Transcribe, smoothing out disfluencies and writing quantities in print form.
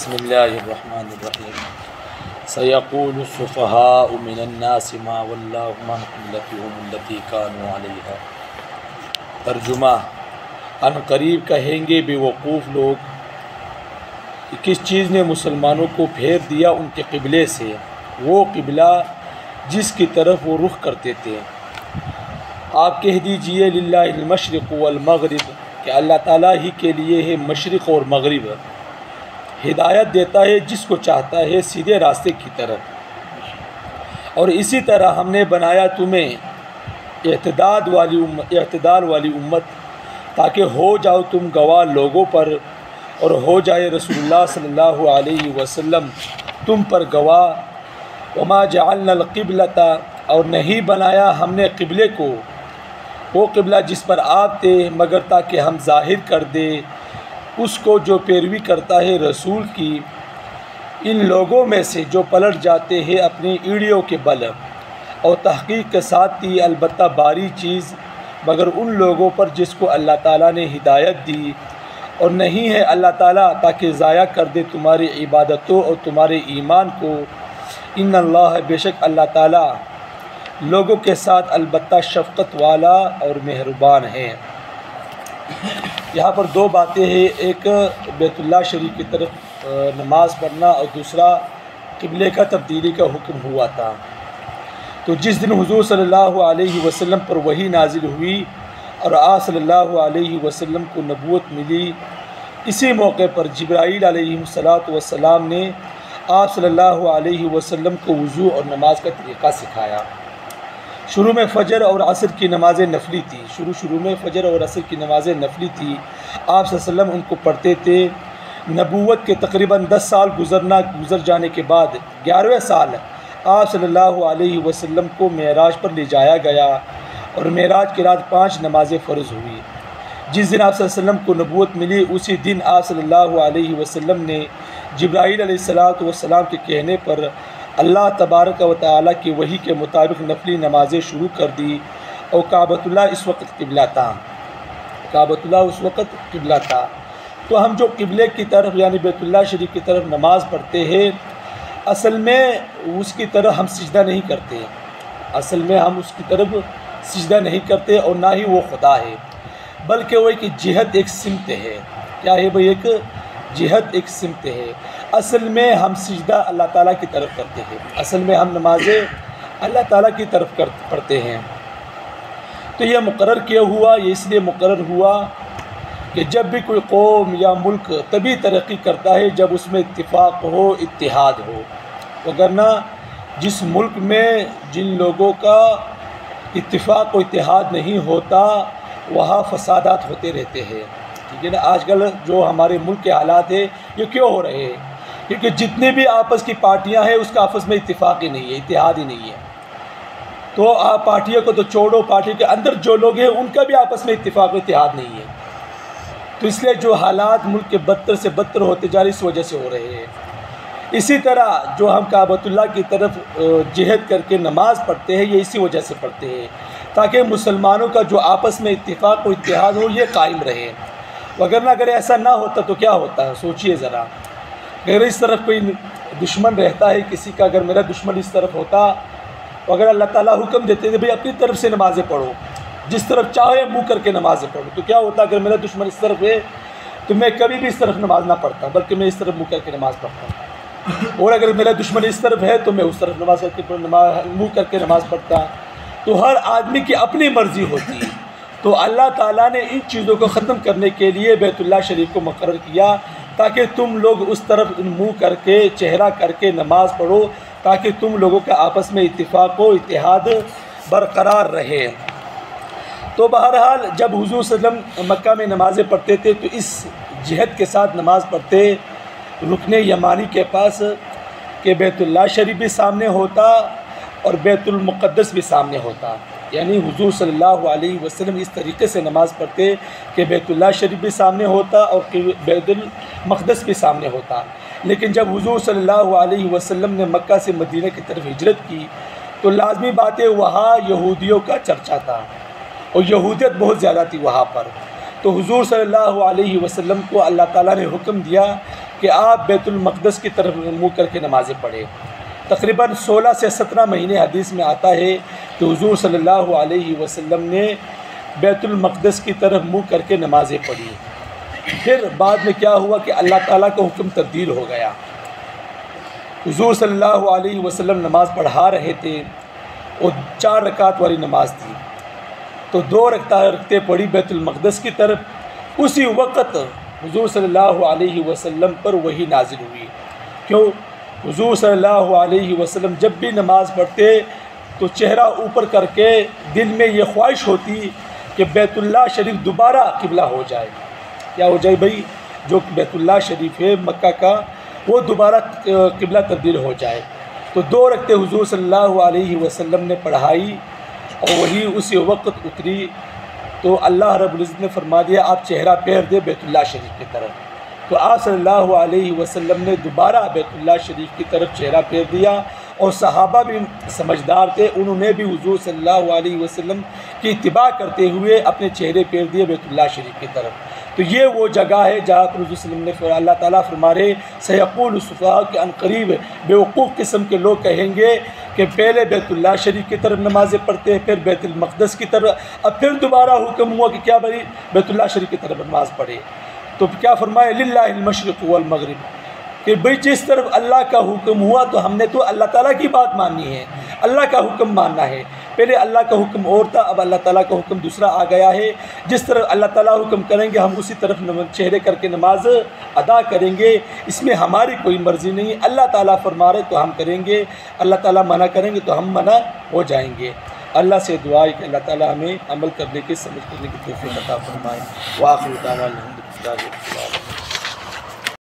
بسم اللہ الرحمن الرحیم سیقول السفہاء من الناس ما ولاهم عن قبلتهم التي كانوا علیہا۔ ترجمہ: ان قریب کہیں گے بے وقوف لوگ کہ کس چیز نے مسلمانوں کو پھیر دیا ان کے قبلے سے، وہ قبلہ جس کی طرف وہ رخ کرتے تھے۔ آپ کہہ دیجئے للہ المشرق والمغرب کہ اللہ تعالیٰ ہی کے لیے ہے مشرق اور مغرب، ہدایت دیتا ہے جس کو چاہتا ہے سیدھے راستے کی طرف۔ اور اسی طرح ہم نے بنایا تمہیں اعتدال والی امت تاکہ ہو جاؤ تم گواہ لوگوں پر، اور ہو جائے رسول اللہ صلی اللہ علیہ وسلم تم پر گواہ۔ وما جعلنا القبلۃ، اور نہیں بنایا ہم نے قبلے کو، وہ قبلہ جس پر آپ تھے، مگر تاکہ ہم ظاہر کر دیں اس کو جو پیروی کرتا ہے رسول کی، ان لوگوں میں سے جو پلٹ جاتے ہیں اپنی ایڑیوں کے بل۔ اور تحقیق کے ساتھ تھی البتہ باری چیز مگر ان لوگوں پر جس کو اللہ تعالیٰ نے ہدایت دی، اور نہیں ہے اللہ تعالیٰ تاکہ ضائع کر دے تمہاری عبادتوں اور تمہارے ایمان کو۔ ان اللہ، بے شک اللہ تعالیٰ لوگوں کے ساتھ البتہ شفقت والا اور مہربان ہے۔ یہاں پر دو باتیں ہیں، ایک بیت اللہ شریف کی طرف نماز پڑھنا اور دوسرا قبلے کا تبدیلی کا حکم ہوا تھا۔ تو جس دن حضور صلی اللہ علیہ وسلم پر وحی نازل ہوئی اور آپ صلی اللہ علیہ وسلم کو نبوت ملی، اسی موقع پر جبرائیل علیہ السلام نے آپ صلی اللہ علیہ وسلم کو وضو اور نماز کا طریقہ سکھایا۔ شروع میں فجر اور عصر کی نمازیں نفلی تھی، شروع میں فجر اور عصر کی نمازیں نفلی تھی۔ آپ صلی اللہ علیہ وسلم ان کو پڑھتے تھے۔ نبوت کے تقریباً 10 سال گزر جانے کے بعد 11ویں سال آپ صلی اللہ علیہ وسلم کو معراج پر لے جایا گیا، اور معراج کی رات 5 نمازیں فرض ہوئی۔ جس دن آپ صلی اللہ علیہ وسلم کو نبوت ملی اسی دن آپ صلی اللہ علیہ وسلم نے جبرائیل علیہ السلام کے کہنے پر اللہ تبارک و تعالیٰ کی وحی کے مطابق نفلی نمازیں شروع کر دی، اور کعبۃ اللہ اس وقت قبلہ تھا۔ تو ہم جو قبلے کی طرف یعنی بیت اللہ شریف کی طرف نماز پڑھتے ہیں، اصل میں اس کی طرف ہم سجدہ نہیں کرتے، اس کی طرف سجدہ نہیں کرتے، اور نہ ہی وہ خدا ہے، بلکہ وہ ایک جہت، ایک سمت ہے۔ کیا ہے بھائی؟ ایک جہت، ایک سمت ہے۔ اصل میں ہم سجدہ اللہ تعالیٰ کی طرف کرتے ہیں، اصل میں ہم نمازیں اللہ تعالیٰ کی طرف پڑھتے ہیں۔ تو یہ مقرر کیا ہوا، یہ اس لیے مقرر ہوا کہ جب بھی کوئی قوم یا ملک تبھی ترقی کرتا ہے جب اس میں اتفاق ہو، اتحاد ہو، وگرنہ جس ملک میں جن لوگوں کا اتفاق و اتحاد نہیں ہوتا وہاں فسادات ہوتے رہتے ہیں۔ ٹھیک ہے نا؟ آج کل جو ہمارے ملک کے حالات ہیں یہ کیوں ہو رہے ہیں؟ کیونکہ جتنے بھی آپس کی پارٹیاں ہیں اس کا آپس میں اتفاق ہی نہیں ہے، اتحاد ہی نہیں ہے۔ تو آپ پارٹیوں کو تو چھوڑو، پارٹی کے اندر جو لوگ ہیں ان کا بھی آپس میں اتفاق و اتحاد نہیں ہے۔ تو اس لیے جو حالات ملک کے بدتر سے بدتر ہوتے جا رہے اس وجہ سے ہو رہے ہیں۔ اسی طرح جو ہم کعبۃ اللہ کی طرف جہد کر کے نماز پڑھتے ہیں یہ اسی وجہ سے پڑھتے ہیں تاکہ مسلمانوں کا جو آپس میں اتفاق و اتحاد ہو یہ قائم رہے، وگرنہ اگر ایسا نہ ہوتا تو کیا ہوتا ہے؟ سوچئے ذرا، اگر اس طرف کوئی دشمن رہتا ہے کسی کا، اگر میرا دشمن اس طرف ہوتا، اگر اللہ تعالیٰ حکم دیتے تھے بھئی اپنی طرف سے نمازیں پڑھو، جس طرف چاہے منہ کر کے نمازیں پڑھو، تو کیا ہوتا؟ اگر میرا دشمن اس طرف ہے تو میں کبھی بھی اس طرف نماز نہ پڑھتا، بلکہ میں اس طرف منہ کر کے نماز پڑھتا، اور اگر میرا دشمن اس طرف ہے تو میں اس طرف منہ کر کے نماز پڑھتا۔ تو ہر آدمی کی اپنی مرضی ہوتی ہے۔ تو اللہ تعالیٰ نے ان چیزوں کو ختم کرنے کے لیے بیت اللہ شریف کو مقرر کیا تاکہ تم لوگ اس طرف منہ کر کے چہرہ کر کے نماز پڑھو، تاکہ تم لوگوں کا آپس میں اتفاق و اتحاد برقرار رہے۔ تو بہرحال جب حضور صلی اللہ علیہ وسلم مکہ میں نمازیں پڑھتے تھے تو اس جہد کے ساتھ نماز پڑھتے، رکن یمانی کے پاس، کہ بیت اللہ شریف بھی سامنے ہوتا اور بیت المقدس بھی سامنے ہوتا، یعنی حضور صلی اللہ علیہ وسلم اس طریقے سے نماز پڑھتے کہ بیت اللہ شریف بھی سامنے ہوتا اور بیت المقدس بھی سامنے ہوتا۔ لیکن جب حضور صلی اللہ علیہ وسلم نے مکہ سے مدینہ کی طرف ہجرت کی تو لازمی بات ہے وہاں یہودیوں کا چرچا تھا، اور یہودیت بہت زیادہ تھی وہاں پر۔ تو حضور صلی اللہ علیہ وسلم کو اللہ تعالیٰ نے حکم دیا کہ آپ بیت المقدس کی طرف منہ کر کے نمازیں پڑھیں۔ تقریباً 16 سے 17 مہینے حدیث میں آتا ہے کہ حضور صلی اللہ علیہ وسلم نے بیت المقدس کی طرف منہ کر کے نمازیں پڑھی۔ پھر بعد میں کیا ہوا کہ اللہ تعالیٰ کا حکم تبدیل ہو گیا۔ حضور صلی اللہ علیہ وسلم نماز پڑھا رہے تھے اور 4 رکعت والی نماز تھی، تو 2 رکعتیں پڑھی بیت المقدس کی طرف۔ اسی وقت حضور صلی اللہ علیہ وسلم پر وحی نازل ہوئی۔ کیوں؟ حضور صلی اللہ علیہ وسلم جب بھی نماز پڑھتے تو چہرہ اوپر کر کے دل میں یہ خواہش ہوتی کہ بیت اللہ شریف دوبارہ قبلہ ہو جائے۔ کیا ہو جائے بھائی؟ جو بیت اللہ شریف ہے مکہ کا، وہ دوبارہ قبلہ تبدیل ہو جائے۔ تو 2 رکعتیں حضور صلی اللہ علیہ وسلم نے پڑھائی اور وہی اسی وقت اتری، تو اللہ رب العزت نے فرما دیا آپ چہرہ پھیر دے بیت اللہ شریف کی طرف۔ تو آپ صلی اللہ علیہ وسلم نے دوبارہ بیت اللہ شریف کی طرف چہرہ پھیر دیا، اور صحابہ بھی سمجھدار تھے، انہوں نے بھی حضور صلی اللہ علیہ وسلم کی اتباع کرتے ہوئے اپنے چہرے پھیر دیے بیت اللہ شریف کی طرف۔ تو یہ وہ جگہ ہے جہاں پر حضور صلی اللہ علیہ وسلم نے اللہ تعالیٰ فرما رہے سیقول السفہاء کہ ان قریب بے وقوف قسم کے لوگ کہیں گے کہ پہلے بیت اللہ شریف کی طرف نمازیں پڑھتے ہیں، پھر بیت المقدس کی طرف، اب پھر دوبارہ حکم ہوا کہ کیا بھائی بیت اللہ شریف کی طرف نماز پڑھے۔ تو کیا فرمایا للہ المشرق والمغرب، کہ بھئی جس طرف اللہ کا حکم ہوا تو ہم نے تو اللہ تعالیٰ کی بات ماننی ہے، اللہ کا حکم ماننا ہے۔ پہلے اللہ کا حکم اور تھا، اب اللہ تعالیٰ کا حکم دوسرا آ گیا ہے۔ جس طرف اللہ تعالیٰ حکم کریں گے ہم اسی طرف چہرے کر کے نماز ادا کریں گے، اس میں ہماری کوئی مرضی نہیں۔ اللہ تعالیٰ فرما رہے تو ہم کریں گے، اللہ تعالیٰ منع کریں گے تو ہم منع ہو جائیں گے۔ اللہ سے دعا ہے کہ اللہ تعالیٰ ہمیں عمل کرنے کی، سمجھ کرنے کی توفیق عطا فرمائے۔ وآخر دعوانا الحمدللہ۔